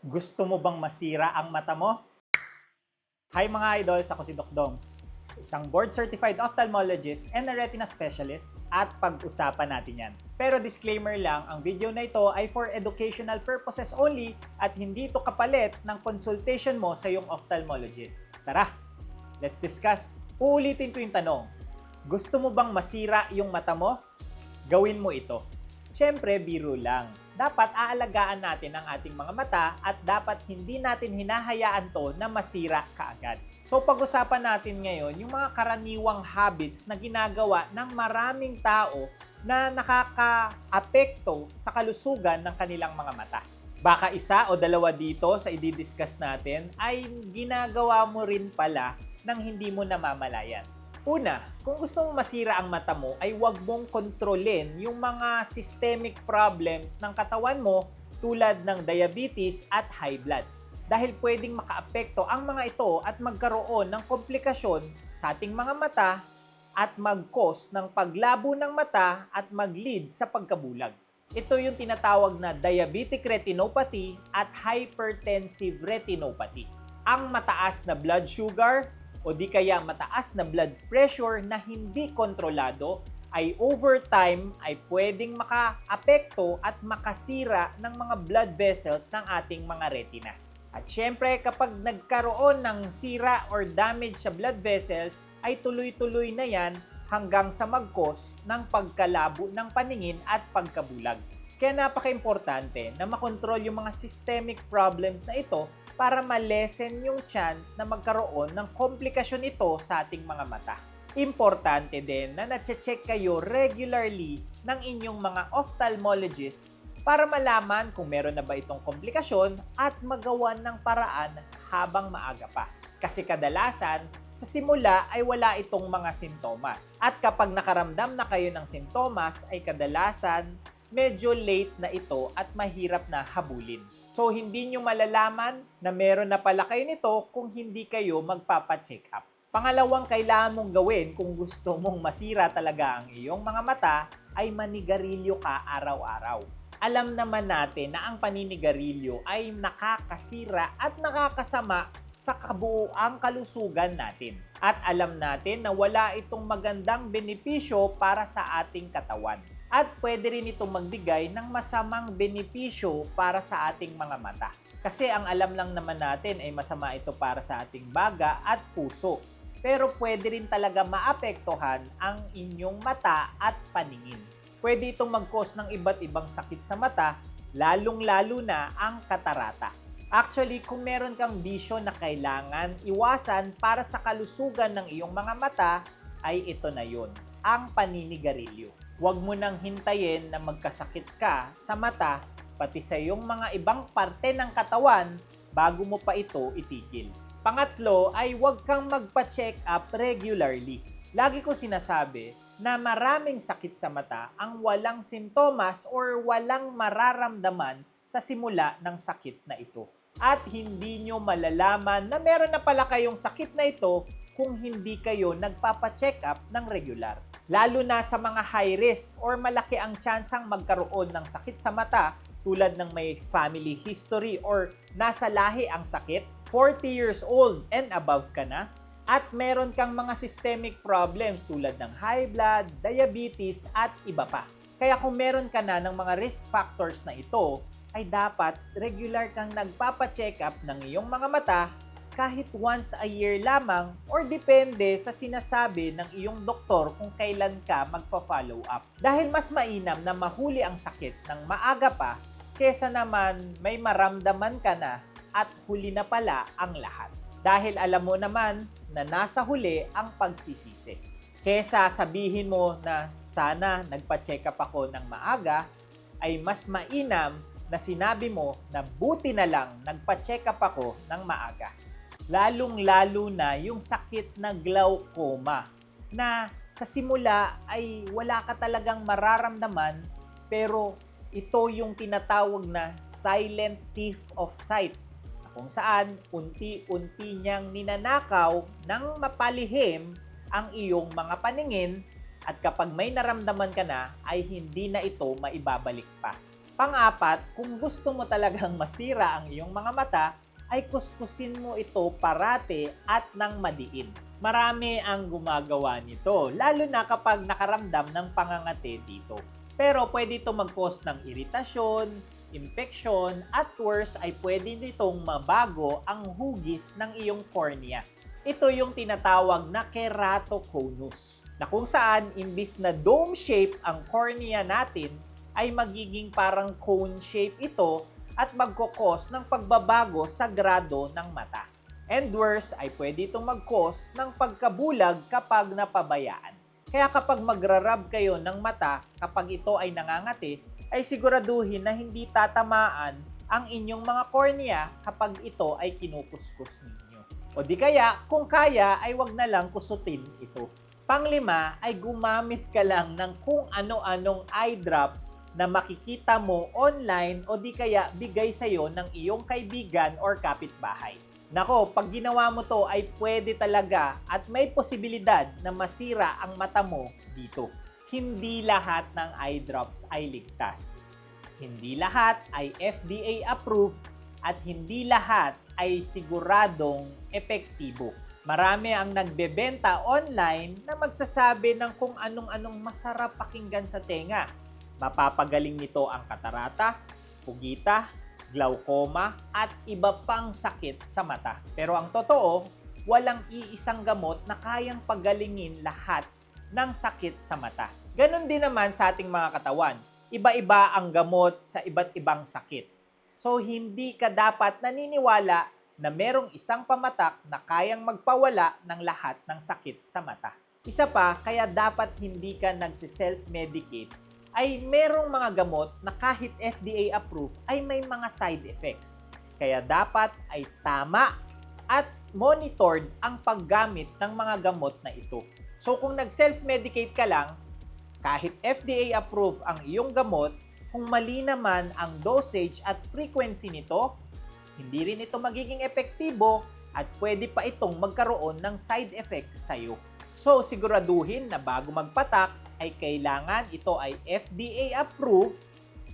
Gusto mo bang masira ang mata mo? Hi mga idols, ako si Doc Dongs, isang board-certified ophthalmologist and a retina specialist at pag-usapan natin yan. Pero disclaimer lang, ang video na ito ay for educational purposes only at hindi ito kapalit ng consultation mo sa iyong ophthalmologist. Tara, let's discuss. Uulitin ko yung tanong, gusto mo bang masira yung mata mo? Gawin mo ito. Siyempre, biro lang. Dapat aalagaan natin ang ating mga mata at dapat hindi natin hinahayaan to na masira kaagad. So pag-usapan natin ngayon yung mga karaniwang habits na ginagawa ng maraming tao na nakaka-apekto sa kalusugan ng kanilang mga mata. Baka isa o dalawa dito sa i-discuss natin ay ginagawa mo rin pala nang hindi mo namamalayan. Una, kung gusto mong masira ang mata mo ay huwag mong kontrolin yung mga systemic problems ng katawan mo tulad ng diabetes at high blood. Dahil pwedeng makaapekto ang mga ito at magkaroon ng komplikasyon sa ating mga mata at mag-cause ng paglabo ng mata at mag-lead sa pagkabulag. Ito yung tinatawag na diabetic retinopathy at hypertensive retinopathy. Ang mataas na blood sugar o di kaya mataas na blood pressure na hindi kontrolado ay over time ay pwedeng makaapekto at makasira ng mga blood vessels ng ating mga retina. At syempre kapag nagkaroon ng sira or damage sa blood vessels ay tuloy-tuloy na yan hanggang sa mag-cause ng pagkalabo ng paningin at pagkabulag. Kaya napaka-importante na makontrol yung mga systemic problems na ito para ma-lessen yung chance na magkaroon ng komplikasyon ito sa ating mga mata. Importante din na na-check kayo regularly ng inyong mga ophthalmologist para malaman kung meron na ba itong komplikasyon at magawan ng paraan habang maaga pa. Kasi kadalasan, sa simula ay wala itong mga sintomas. At kapag nakaramdam na kayo ng sintomas ay kadalasan medyo late na ito at mahirap na habulin. So, hindi nyo malalaman na meron na pala kayo nito kung hindi kayo magpapacheck up. Pangalawang kailangan mong gawin kung gusto mong masira talaga ang iyong mga mata ay manigarilyo ka araw-araw. Alam naman natin na ang paninigarilyo ay nakakasira at nakakasama sa kabuuang kalusugan natin. At alam natin na wala itong magandang benepisyo para sa ating katawan. At pwede rin itong magbigay ng masamang benepisyo para sa ating mga mata. Kasi ang alam lang naman natin ay masama ito para sa ating baga at puso. Pero pwede rin talaga maapektuhan ang inyong mata at paningin. Pwede itong mag-cause ng iba't ibang sakit sa mata, lalong-lalo na ang katarata. Actually, kung meron kang bisyo na kailangan iwasan para sa kalusugan ng iyong mga mata, ay ito na yun, ang paninigarilyo. Huwag mo nang hintayin na magkasakit ka sa mata, pati sa iyong mga ibang parte ng katawan bago mo pa ito itigil. Pangatlo ay huwag kang magpa-check up regularly. Lagi ko sinasabi na maraming sakit sa mata ang walang simptomas or walang mararamdaman sa simula ng sakit na ito. At hindi nyo malalaman na meron na pala kayong sakit na ito kung hindi kayo nagpapa-check up ng regular. Lalo na sa mga high risk or malaki ang tsansang magkaroon ng sakit sa mata tulad ng may family history or nasa lahi ang sakit, 40 years old and above ka na, at meron kang mga systemic problems tulad ng high blood, diabetes at iba pa. Kaya kung meron ka na ng mga risk factors na ito, ay dapat regular kang nagpapa-check up ng iyong mga mata kahit once a year lamang or depende sa sinasabi ng iyong doktor kung kailan ka magpa-follow up. Dahil mas mainam na mahuli ang sakit ng maaga pa kesa naman may maramdaman ka na at huli na pala ang lahat. Dahil alam mo naman na nasa huli ang pagsisisi. Kesa sabihin mo na sana nagpa-check up ako ng maaga, ay mas mainam na sinabi mo na buti na lang nagpa-check up ako ng maaga. Lalong-lalo na yung sakit na glaucoma na sa simula ay wala ka talagang mararamdaman pero ito yung tinatawag na silent thief of sight na kung saan unti-unti niyang ninanakaw ng mapalihim ang iyong mga paningin at kapag may naramdaman ka na ay hindi na ito maibabalik pa. Pang-apat, kung gusto mo talagang masira ang iyong mga mata, ay kuskusin mo ito parate at nang madiin. Marami ang gumagawa nito, lalo na kapag nakaramdam ng pangangati dito. Pero pwede ito mag-cause ng iritasyon, infeksyon, at worse ay pwede nitong mabago ang hugis ng iyong cornea. Ito yung tinatawag na keratoconus, na kung saan imbis na dome shape ang cornea natin, ay magiging parang cone shape ito at magkukos ng pagbabago sa grado ng mata. And worse ay pwede itong mag-cause ng pagkabulag kapag napabayaan. Kaya kapag magrarab kayo ng mata kapag ito ay nangangati, ay siguraduhin na hindi tatamaan ang inyong mga cornea kapag ito ay kinukuskus ninyo. O di kaya, kung kaya ay wag na lang kusutin ito. Panglima ay gumamit ka lang ng kung ano-anong eye drops na makikita mo online o di kaya bigay sa'yo ng iyong kaibigan or kapitbahay. Nako, pag ginawa mo to ay pwede talaga at may posibilidad na masira ang mata mo dito. Hindi lahat ng eye drops ay ligtas. Hindi lahat ay FDA approved at hindi lahat ay siguradong epektibo. Marami ang nagbebenta online na magsasabi ng kung anong-anong masarap pakinggan sa tenga. Mapapagaling nito ang katarata, pugita, glaucoma, at iba pang sakit sa mata. Pero ang totoo, walang iisang gamot na kayang pagalingin lahat ng sakit sa mata. Ganon din naman sa ating mga katawan. Iba-iba ang gamot sa iba't ibang sakit. So, hindi ka dapat naniniwala na merong isang pamatak na kayang magpawala ng lahat ng sakit sa mata. Isa pa, kaya dapat hindi ka nagsi-self-medicate ay merong mga gamot na kahit FDA approved ay may mga side effects. Kaya dapat ay tama at monitored ang paggamit ng mga gamot na ito. So kung nag-self-medicate ka lang, kahit FDA approved ang iyong gamot, kung mali naman ang dosage at frequency nito, hindi rin ito magiging epektibo at pwede pa itong magkaroon ng side effects sa'yo. So siguraduhin na bago magpatak, ay kailangan ito ay FDA approved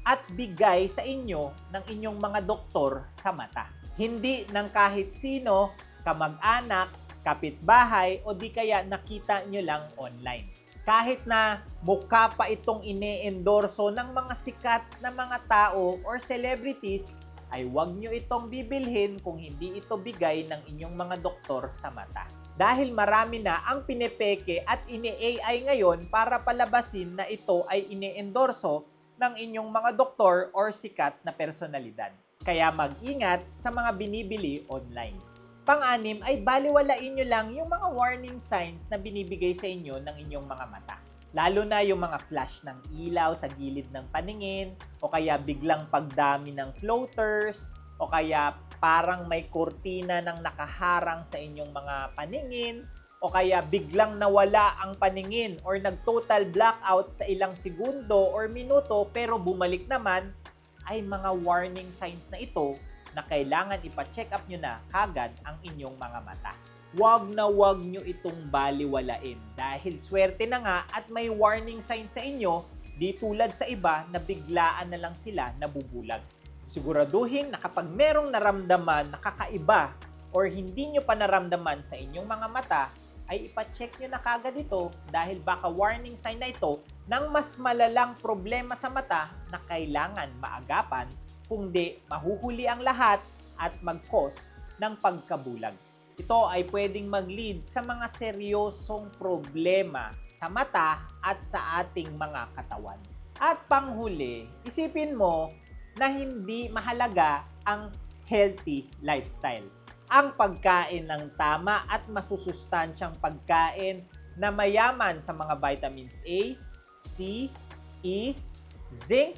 at bigay sa inyo ng inyong mga doktor sa mata. Hindi ng kahit sino, kamag-anak, kapitbahay o di kaya nakita nyo lang online. Kahit na mukha pa itong ine-endorso ng mga sikat na mga tao or celebrities, ay huwag nyo itong bibilhin kung hindi ito bigay ng inyong mga doktor sa mata. Dahil marami na ang pinepeke at ini-AI ngayon para palabasin na ito ay ine-endorso ng inyong mga doktor or sikat na personalidad. Kaya mag-ingat sa mga binibili online. Pang-anim ay baliwalain nyo lang yung mga warning signs na binibigay sa inyo ng inyong mga mata. Lalo na yung mga flash ng ilaw sa gilid ng paningin, o kaya biglang pagdami ng floaters, o kaya parang may kurtina ng nakaharang sa inyong mga paningin, o kaya biglang nawala ang paningin or nag-total blackout sa ilang segundo or minuto pero bumalik naman, ay mga warning signs na ito na kailangan ipa-check up nyo na kagad ang inyong mga mata. Huwag nyo itong baliwalain dahil swerte na nga at may warning sign sa inyo, di tulad sa iba na biglaan na lang sila nabubulag. Siguraduhin na kapag merong naramdaman na kakaiba or hindi nyo pa naramdaman sa inyong mga mata, ay ipacheck nyo na kagad ito dahil baka warning sign na ito ng mas malalang problema sa mata na kailangan maagapan, kung di mahuhuli ang lahat at mag-cause ng pagkabulag. Ito ay pwedeng mag-lead sa mga seryosong problema sa mata at sa ating mga katawan. At panghuli, isipin mo na hindi mahalaga ang healthy lifestyle. Ang pagkain ng tama at masusustansyang pagkain na mayaman sa mga vitamins A, C, E, zinc,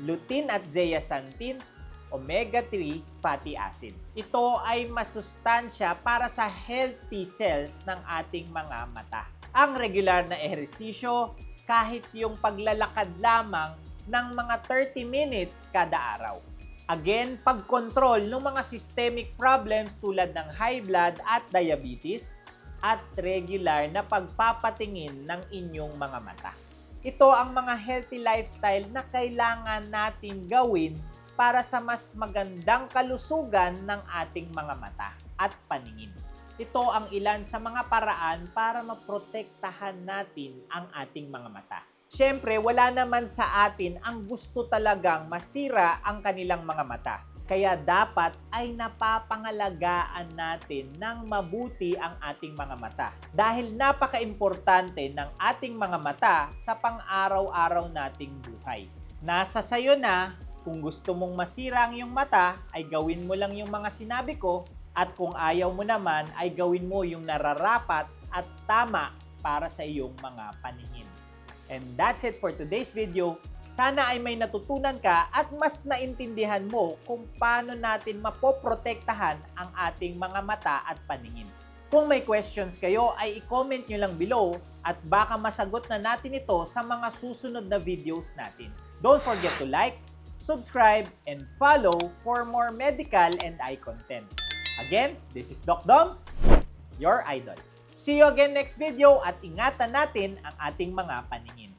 lutein at zeaxanthin, omega-3 fatty acids. Ito ay masustansya para sa healthy cells ng ating mga mata. Ang regular na ehersisyo, kahit yung paglalakad lamang ng mga 30 minutes kada araw. Again, pagkontrol ng mga systemic problems tulad ng high blood at diabetes at regular na pagpapatingin ng inyong mga mata. Ito ang mga healthy lifestyle na kailangan natin gawin para sa mas magandang kalusugan ng ating mga mata at paningin. Ito ang ilan sa mga paraan para maprotektahan natin ang ating mga mata. Siyempre, wala naman sa atin ang gusto talagang masira ang kanilang mga mata. Kaya dapat ay napapangalagaan natin ng mabuti ang ating mga mata. Dahil napaka-importante ng ating mga mata sa pang-araw-araw nating buhay. Nasa sayo na, kung gusto mong masira ang iyong mata, ay gawin mo lang yung mga sinabi ko. At kung ayaw mo naman, ay gawin mo yung nararapat at tama para sa iyong mga paningin. And that's it for today's video. Sana ay may natutunan ka at mas naintindihan mo kung paano natin mapoprotektahan ang ating mga mata at paningin. Kung may questions kayo ay i-comment nyo lang below at baka masagot na natin ito sa mga susunod na videos natin. Don't forget to like, subscribe, and follow for more medical and eye contents. Again, this is Doc Doms, your idol. See you again next video at ingatan natin ang ating mga paningin.